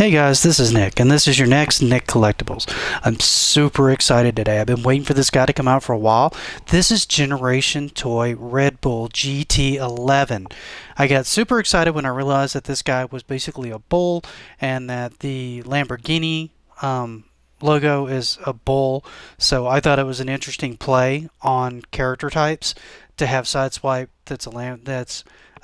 Hey guys, this is Nick, and this is your next Nick Collectables. I'm super excited today. I've been waiting for this guy to come out for a while. This is Generation Toy Red Bull GT-11. I got super excited when I realized that this guy was basically a bull and that the Lamborghini logo is a bull. So I thought it was an interesting play on character types to have Sideswipe that's a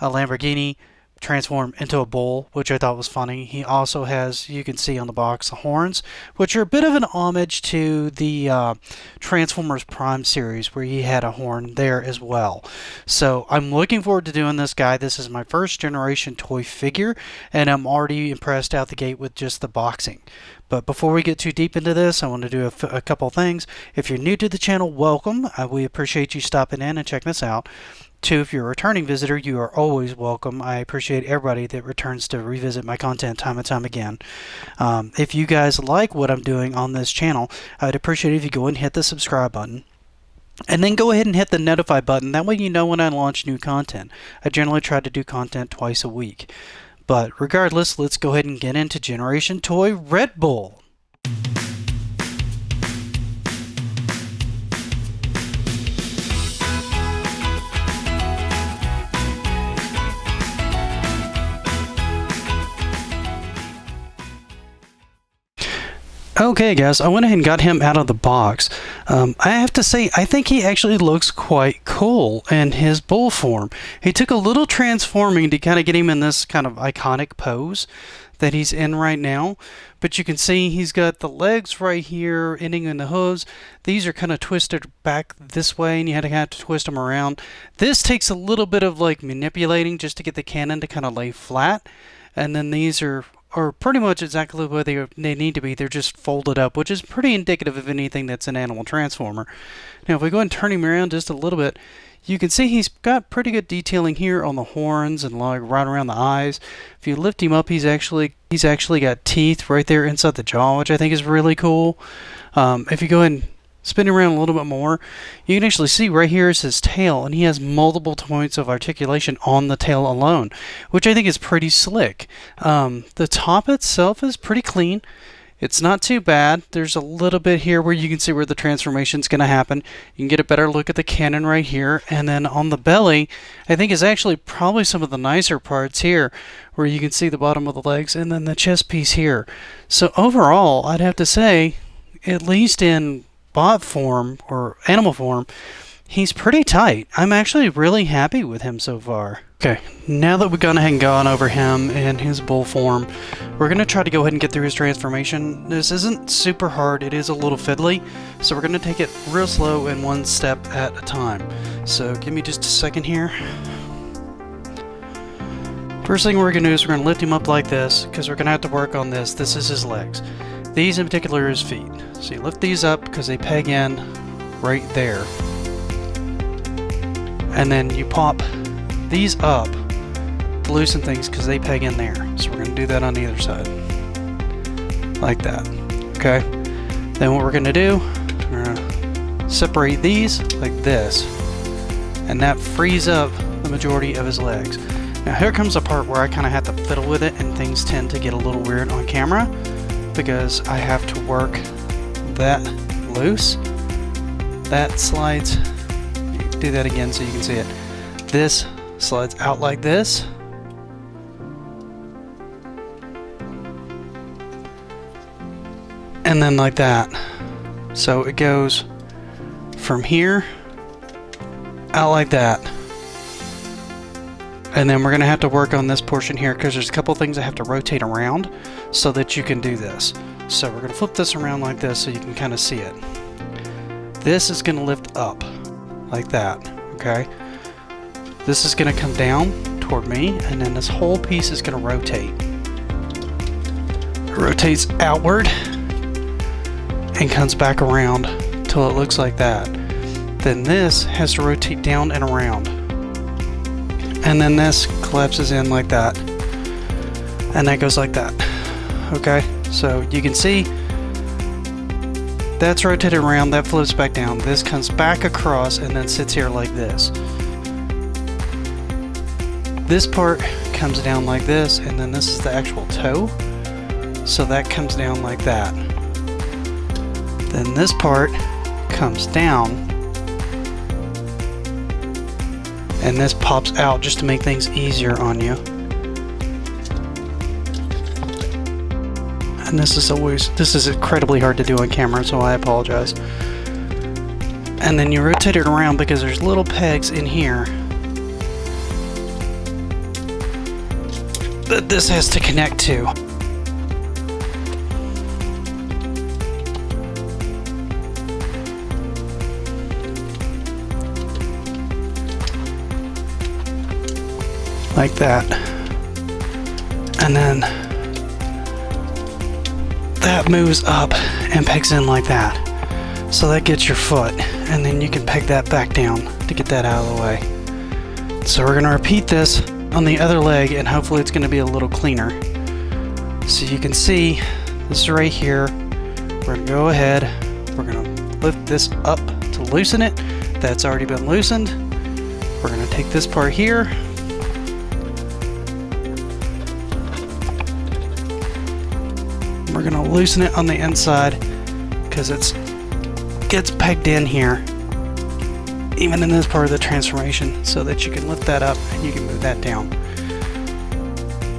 Lamborghini transform into a bull, which I thought was funny. He also has, you can see on the box, the horns, which are a bit of an homage to the Transformers Prime series where he had a horn there as well. So I'm looking forward to doing this guy. This is my first generation toy figure, and I'm already impressed out the gate with just the boxing. But before we get too deep into this, I want to do a couple things. If you're new to the channel, welcome. We appreciate you stopping in and checking this out. 2, if you're a returning visitor, you are always welcome. I appreciate everybody that returns to revisit my content time and time again. If you guys like what I'm doing on this channel, I'd appreciate it if you go and hit the subscribe button. And then go ahead and hit the notify button. That way you know when I launch new content. I generally try to do content twice a week. But regardless, let's go ahead and get into Generation Toy Red Bull. Okay guys, I went ahead and got him out of the box. I have to say, I think he actually looks quite cool in his bull form. He took a little transforming to kind of get him in this kind of iconic pose that he's in right now. But you can see he's got the legs right here ending in the hooves. These are kind of twisted back this way and you had to have to twist them around. This takes a little bit of like manipulating just to get the cannon to kind of lay flat. And then these are pretty much exactly where they need to be. They're just folded up, which is pretty indicative of anything that's an animal transformer. Now if we go ahead and turn him around just a little bit, you can see he's got pretty good detailing here on the horns and like right around the eyes. If you lift him up, he's actually got teeth right there inside the jaw, which I think is really cool. If you go ahead and spin around a little bit more, you can actually see right here is his tail, and he has multiple points of articulation on the tail alone, which I think is pretty slick. The top itself is pretty clean. It's not too bad. There's a little bit here where you can see where the transformation is going to happen. You can get a better look at the cannon right here, and then on the belly, I think is actually probably some of the nicer parts here, where you can see the bottom of the legs, and then the chest piece here. So overall, I'd have to say, at least in bot form or animal form, he's pretty tight. I'm actually really happy with him so far. Okay, now that we've gone ahead and gone over him in his bull form, we're going to try to go ahead and get through his transformation. This isn't super hard, it is a little fiddly, so we're going to take it real slow and one step at a time. So give me just a second here. First thing we're going to do is we're going to lift him up like this, because we're going to have to work on this. This is his legs. These in particular are his feet. So you lift these up because they peg in right there. And then you pop these up to loosen things because they peg in there. So we're going to do that on the other side. Like that. Okay? Then what we're going to do, we're going to separate these like this. And that frees up the majority of his legs. Now here comes the part where I kind of have to fiddle with it and things tend to get a little weird on camera, because I have to work that loose. That slides, do that again so you can see it. This slides out like this. And then like that. So it goes from here out like that. And then we're going to have to work on this portion here because there's a couple things I have to rotate around so that you can do this. So we're going to flip this around like this so you can kind of see it. This is going to lift up like that, okay? This is going to come down toward me, and then this whole piece is going to rotate. It rotates outward and comes back around till it looks like that. Then this has to rotate down and around. And then this collapses in like that. And that goes like that. Okay, so you can see that's rotated around, that flips back down, this comes back across and then sits here like this. This part comes down like this, and then this is the actual toe. So that comes down like that. Then this part comes down, and this pops out just to make things easier on you. And this is incredibly hard to do on camera, so I apologize. And then you rotate it around because there's little pegs in here that this has to connect to. Like that. And then that moves up and pegs in like that. So that gets your foot, and then you can peg that back down to get that out of the way. So we're going to repeat this on the other leg, and hopefully it's going to be a little cleaner. So you can see this is right here. We're going to go ahead, we're going to lift this up to loosen it. That's already been loosened. We're going to take this part here, we're going to loosen it on the inside because it gets pegged in here, even in this part of the transformation, so that you can lift that up and you can move that down.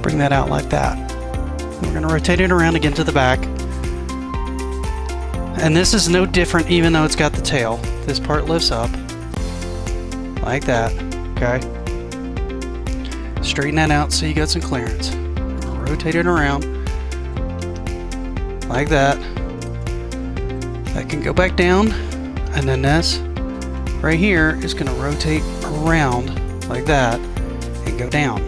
Bring that out like that. And we're going to rotate it around again to the back. And this is no different even though it's got the tail. This part lifts up like that, okay? Straighten that out so you got some clearance. Rotate it around like that. That can go back down, and then this right here is going to rotate around like that and go down.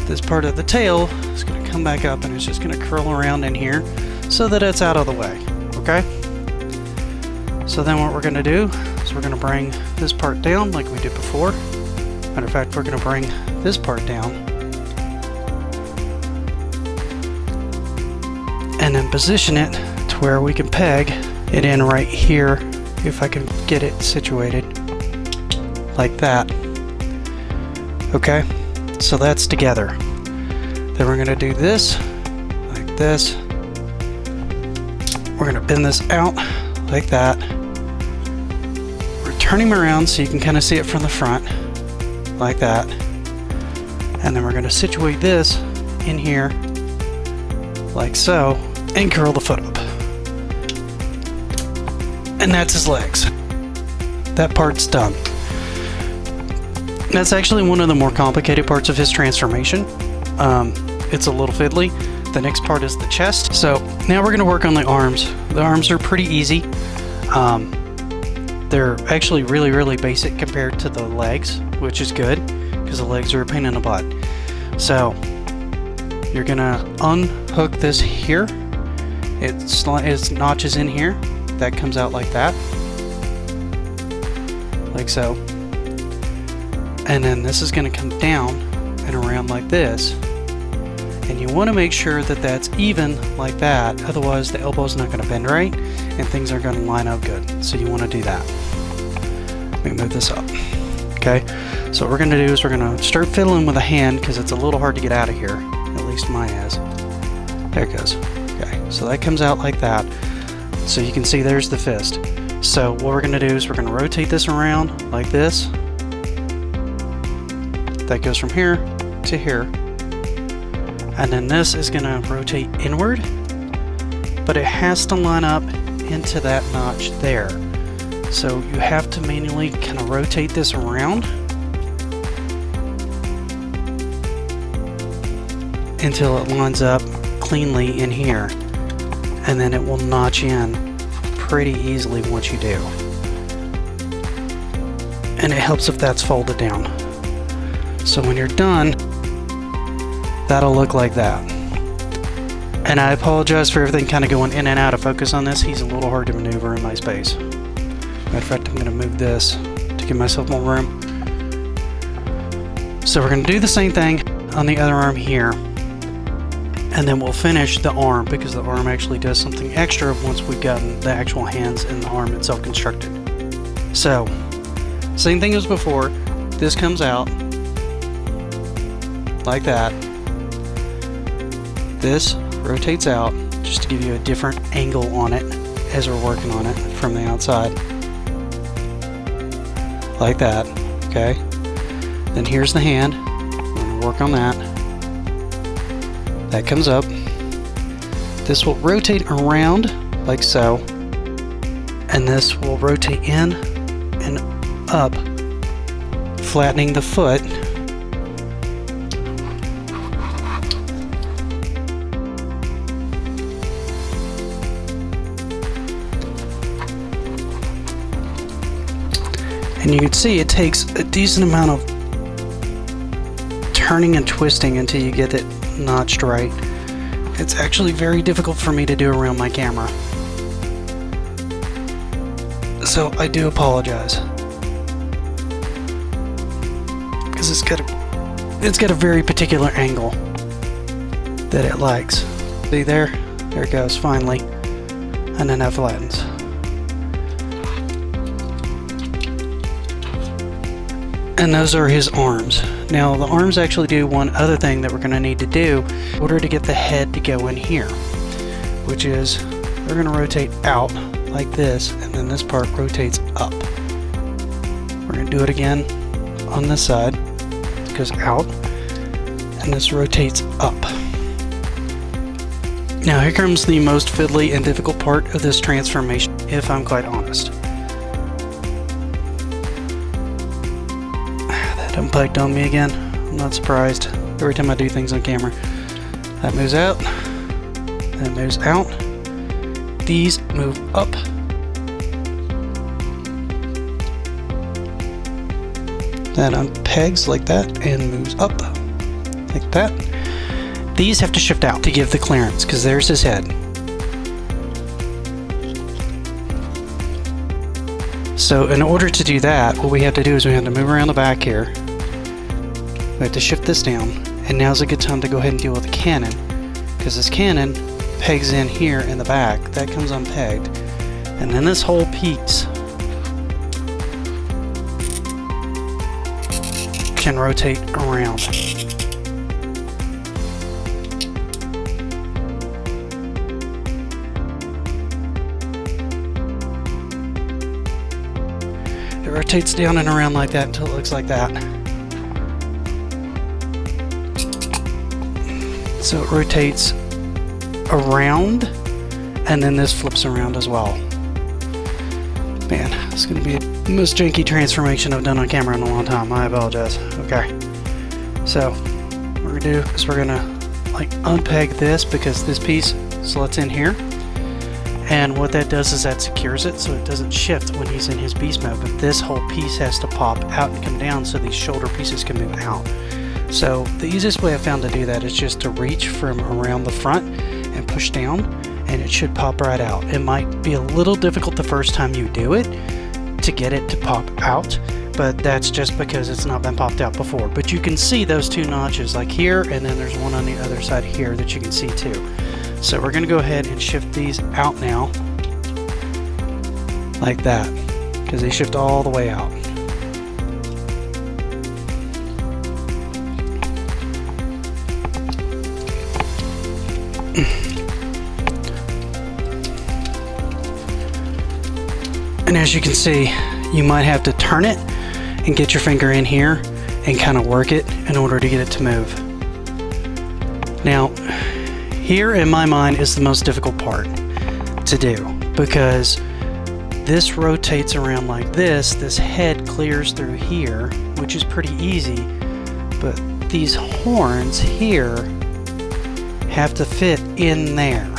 This part of the tail is going to come back up, and it's just going to curl around in here so that it's out of the way, okay? So then what we're going to do is we're going to bring this part down like we did before. Matter of fact, we're going to bring this part down and then position it to where we can peg it in right here, if I can get it situated like that. Okay, so that's together. Then we're going to do this like this. We're going to bend this out like that. We're turning them around so you can kind of see it from the front like that. And then we're going to situate this in here like so and curl the foot up. And that's his legs. That part's done. That's actually one of the more complicated parts of his transformation. It's a little fiddly. The next part is the chest. So now we're going to work on the arms. The arms are pretty easy. They're actually really basic compared to the legs, which is good because the legs are a pain in the butt. So you're going to unhook this here. It's notches in here. That comes out like that, like so, and then this is going to come down and around like this, and you want to make sure that that's even like that, otherwise the elbow's not going to bend right and things are going to line up good. So you want to do that. Let me move this up. Okay, so what we're going to do is we're going to start fiddling with a hand because it's a little hard to get out of here, at least mine is. There it goes. Okay, so that comes out like that. So you can see there's the fist. So what we're going to do is we're going to rotate this around like this. That goes from here to here. And then this is going to rotate inward, but it has to line up into that notch there. So you have to manually kind of rotate this around until it lines up cleanly in here. And then it will notch in pretty easily once you do. And it helps if that's folded down. So when you're done, that'll look like that. And I apologize for everything kind of going in and out of focus on this. He's a little hard to maneuver in my space. Matter of fact, I'm going to move this to give myself more room. So we're going to do the same thing on the other arm here. And then we'll finish the arm because the arm actually does something extra once we've gotten the actual hands and the arm itself constructed. So, same thing as before. This comes out like that. This rotates out, just to give you a different angle on it as we're working on it from the outside. Like that, okay? Then here's the hand. We're gonna work on that. That comes up. This will rotate around like so, and this will rotate in and up, flattening the foot. And you can see it takes a decent amount of turning and twisting until you get it notched right. It's actually very difficult for me to do around my camera, so I do apologize, because it's got a very particular angle that it likes. See there? There it goes, finally, and then that flattens. And those are his arms. Now the arms actually do one other thing that we're going to need to do in order to get the head to go in here, which is we're going to rotate out like this, and then this part rotates up. We're going to do it again on this side. It goes out, and this rotates up. Now here comes the most fiddly and difficult part of this transformation, if I'm quite honest. Unplugged on me again. I'm not surprised. Every time I do things on camera. That moves out. That moves out. These move up. That unpegs like that and moves up like that. These have to shift out to give the clearance, because there's his head. So in order to do that, what we have to do is we have to move around the back here. We have to shift this down, and now's a good time to go ahead and deal with the cannon, because this cannon pegs in here in the back. That comes unpegged, and then this whole piece can rotate around. It rotates down and around like that until it looks like that. So it rotates around, and then this flips around as well. Man, it's going to be the most janky transformation I've done on camera in a long time. I apologize. Okay. So what we're going to do is we're going to like unpeg this, because this piece slots in here. And what that does is that secures it so it doesn't shift when he's in his beast mode, but this whole piece has to pop out and come down so these shoulder pieces can move out. So the easiest way I found to do that is just to reach from around the front and push down, and it should pop right out. It might be a little difficult the first time you do it to get it to pop out, but that's just because it's not been popped out before. But you can see those two notches like here, and then there's one on the other side here that you can see too. So we're going to go ahead and shift these out now, like that, because they shift all the way out. And as you can see, you might have to turn it and get your finger in here and kind of work it in order to get it to move. Now, here in my mind is the most difficult part to do, because this rotates around like this. This head clears through here, which is pretty easy, but these horns here have to fit in there.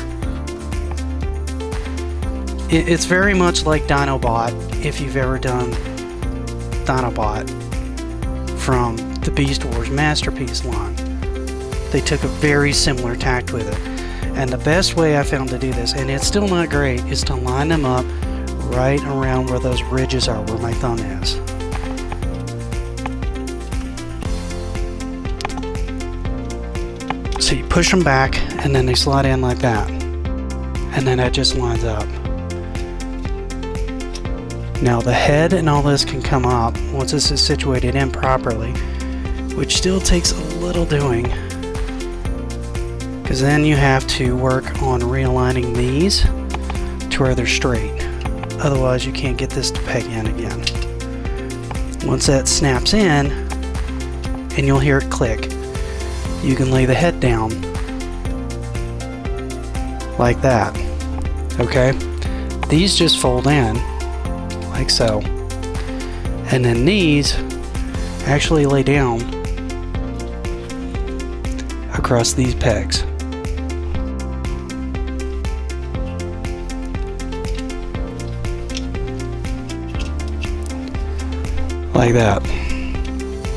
It's very much like Dinobot, if you've ever done Dinobot from the Beast Wars Masterpiece line. They took a very similar tact with it. And the best way I found to do this, and it's still not great, is to line them up right around where those ridges are, where my thumb is. So you push them back, and then they slide in like that. And then that just lines up. Now the head and all this can come up once this is situated in properly, which still takes a little doing, because then you have to work on realigning these to where they're straight. Otherwise, you can't get this to peg in again. Once that snaps in, and you'll hear it click, you can lay the head down like that. Okay? These just fold in like so. And then these actually lay down across these pegs. Like that.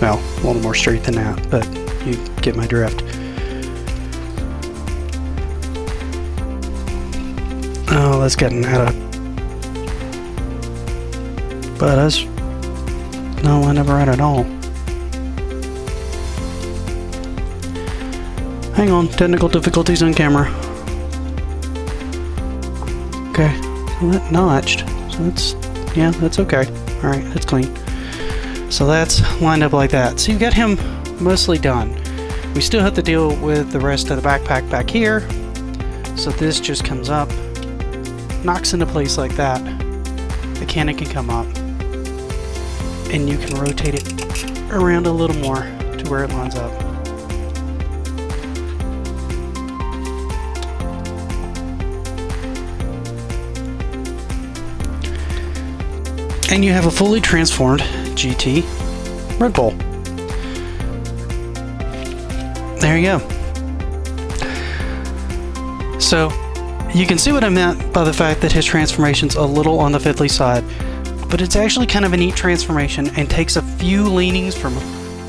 Well, a little more straight than that, but you get my drift. Oh, that's getting out of buzz. No, I never had it all. Hang on, technical difficulties on camera. Okay, well, that notched. So that's, yeah, that's okay. Alright, that's clean. So that's lined up like that. So you've got him mostly done. We still have to deal with the rest of the backpack back here. So this just comes up, knocks into place like that. The cannon can come up, and you can rotate it around a little more to where it lines up. And you have a fully transformed GT Red Bull. There you go. So you can see what I meant by the fact that his transformation's a little on the fiddly side, but it's actually kind of a neat transformation and takes a few leanings from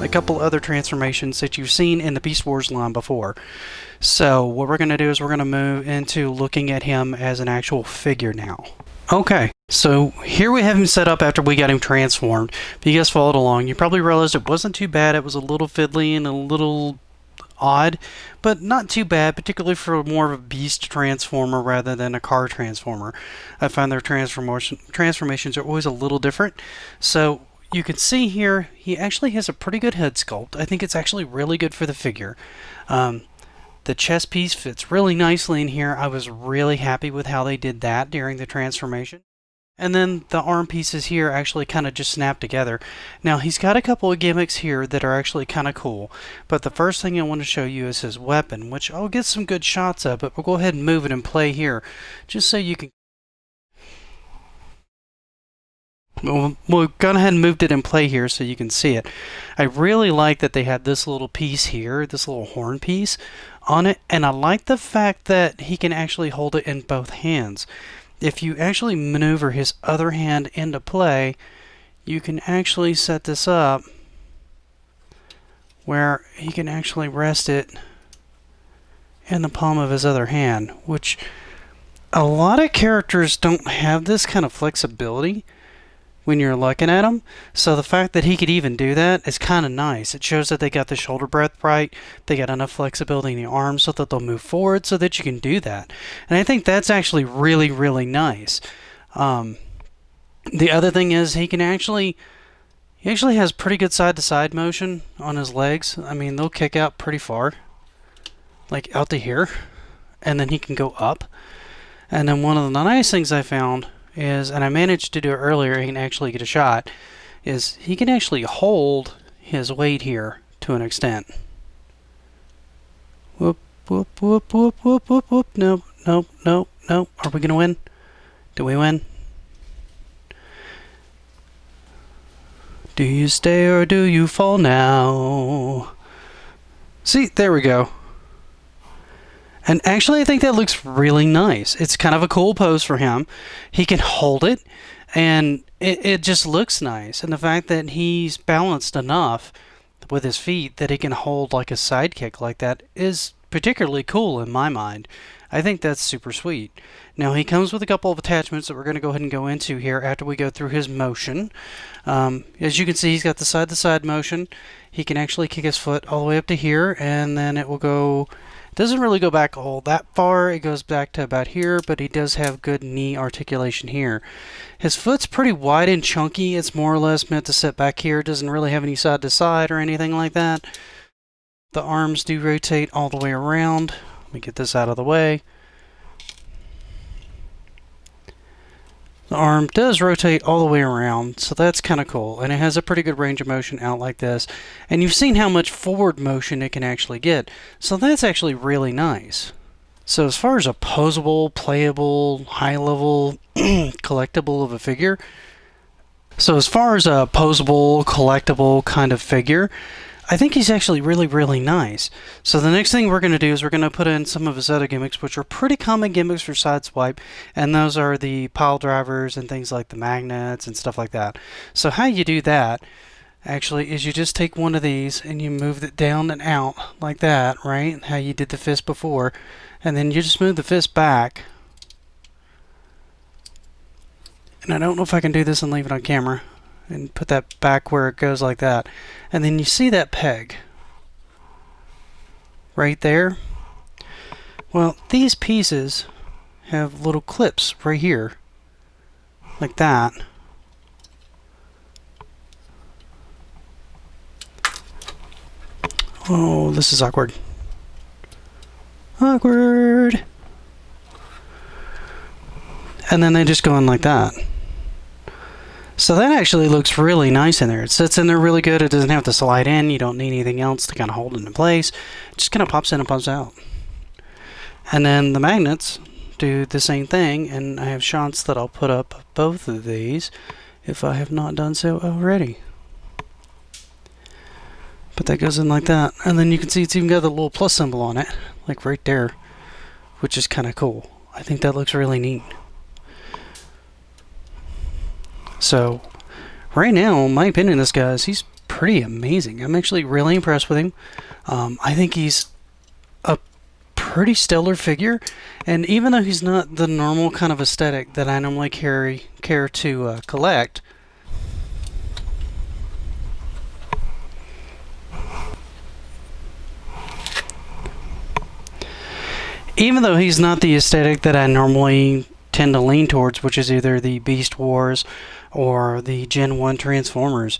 a couple other transformations that you've seen in the Beast Wars line before. So what we're going to do is we're going to move into looking at him as an actual figure now. Okay, so here we have him set up after we got him transformed. If you guys followed along, you probably realized it wasn't too bad. It was a little fiddly and a little odd, but not too bad, particularly for more of a beast transformer rather than a car transformer. I find their transformations are always a little different. So you can see here, he actually has a pretty good head sculpt. I think it's actually really good for the figure. The chest piece fits really nicely in here. I was really happy with how they did that during the transformation. And then the arm pieces here actually kind of just snap together. Now he's got a couple of gimmicks here that are actually kind of cool. But the first thing I want to show you is his weapon, which I'll get some good shots of, but we'll go ahead and move it and play here, just so you can... We'll go ahead and moved it in play here so you can see it. I really like that they had this little piece here, this little horn piece on it, and I like the fact that he can actually hold it in both hands. If you actually maneuver his other hand into play, you can actually set this up where he can actually rest it in the palm of his other hand, which a lot of characters don't have this kind of flexibility when you're looking at them. So the fact that he could even do that is kind of nice. It shows that they got the shoulder breadth right, they got enough flexibility in the arms so that they'll move forward so that you can do that. And I think that's actually really, really nice. The other thing is he actually has pretty good side-to-side motion on his legs. I mean, they'll kick out pretty far, like out to here, and then he can go up. And then one of the nice things I found is, and I managed to do it earlier, he can actually get a shot, is he can actually hold his weight here to an extent. Whoop, whoop, whoop, whoop, whoop, whoop, whoop. Nope, nope, nope, nope. Are we going to win? Do we win? Do you stay or do you fall now? See, there we go. And actually, I think that looks really nice. It's kind of a cool pose for him. He can hold it, and it just looks nice. And the fact that he's balanced enough with his feet that he can hold like a sidekick like that is particularly cool in my mind. I think that's super sweet. Now, he comes with a couple of attachments that we're going to go ahead and go into here after we go through his motion. As you can see, he's got the side-to-side motion. He can actually kick his foot all the way up to here, and then it will go... Doesn't really go back all that far. It goes back to about here, but he does have good knee articulation here. His foot's pretty wide and chunky. It's more or less meant to sit back here. It doesn't really have any side to side or anything like that. The arms do rotate all the way around Let me get this out of the way. The arm does rotate all the way around, so that's kind of cool. And it has a pretty good range of motion out like this. And you've seen how much forward motion it can actually get. So that's actually really nice. So as far as a posable, playable, high-level collectible of a figure, collectible kind of figure, I think he's actually really, really nice. So the next thing we're going to do is we're going to put in some of his other gimmicks, which are pretty common gimmicks for Sideswipe, and those are the pile drivers and things like the magnets and stuff like that. So how you do that, actually, is you just take one of these and you move it down and out like that, right? How you did the fist before. And then you just move the fist back. And I don't know if I can do this and leave it on camera. And put that back where it goes like that. And then you see that peg right there? Well, these pieces have little clips right here, like that. Oh, this is awkward. Awkward! And then they just go in like that. So that actually looks really nice in there. It sits in there really good. It doesn't have to slide in. You don't need anything else to kind of hold it in place. It just kind of pops in and pops out. And then the magnets do the same thing. And I have shots that I'll put up both of these if I have not done so already. But that goes in like that. And then you can see it's even got the little plus symbol on it. Like right there. Which is kind of cool. I think that looks really neat. So, right now, in my opinion, this guy he's pretty amazing. I'm actually really impressed with him. I think he's a pretty stellar figure, and even though he's not the normal kind of aesthetic that I normally care to collect, even though he's not the aesthetic that I normally tend to lean towards, which is either the Beast Wars or the Gen 1 Transformers,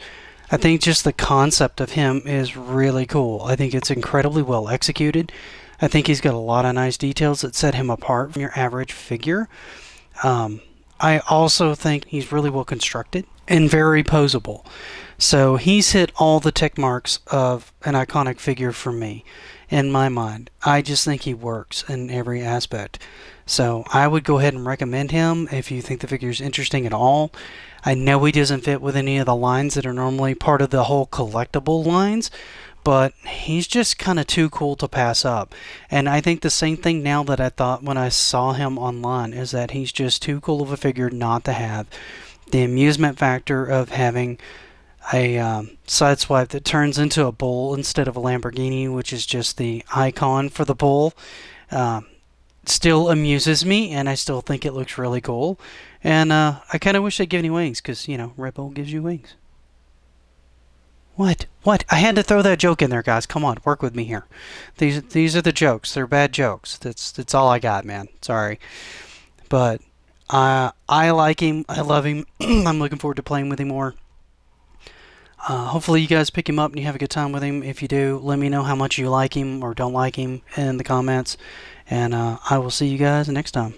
I think just the concept of him is really cool. I think it's incredibly well executed. I think he's got a lot of nice details that set him apart from your average figure. I also think he's really well constructed and very posable. So he's hit all the tick marks of an iconic figure for me, in my mind. I just think he works in every aspect. So I would go ahead and recommend him if you think the figure is interesting at all. I know he doesn't fit with any of the lines that are normally part of the whole collectible lines, but he's just kind of too cool to pass up. And I think the same thing now that I thought when I saw him online, is that he's just too cool of a figure not to have. The amusement factor of having a Sideswipe that turns into a bull instead of a Lamborghini, which is just the icon for the bull, still amuses me, and I still think it looks really cool. And I kind of wish they'd give any wings, because, you know, Red Bull gives you wings. What? I had to throw that joke in there, guys. Come on, work with me here. These are the jokes. They're bad jokes. That's all I got, man. Sorry. But I like him. I love him. I'm looking forward to playing with him more. Hopefully you guys pick him up and you have a good time with him. If you do, let me know how much you like him or don't like him in the comments. And I will see you guys next time.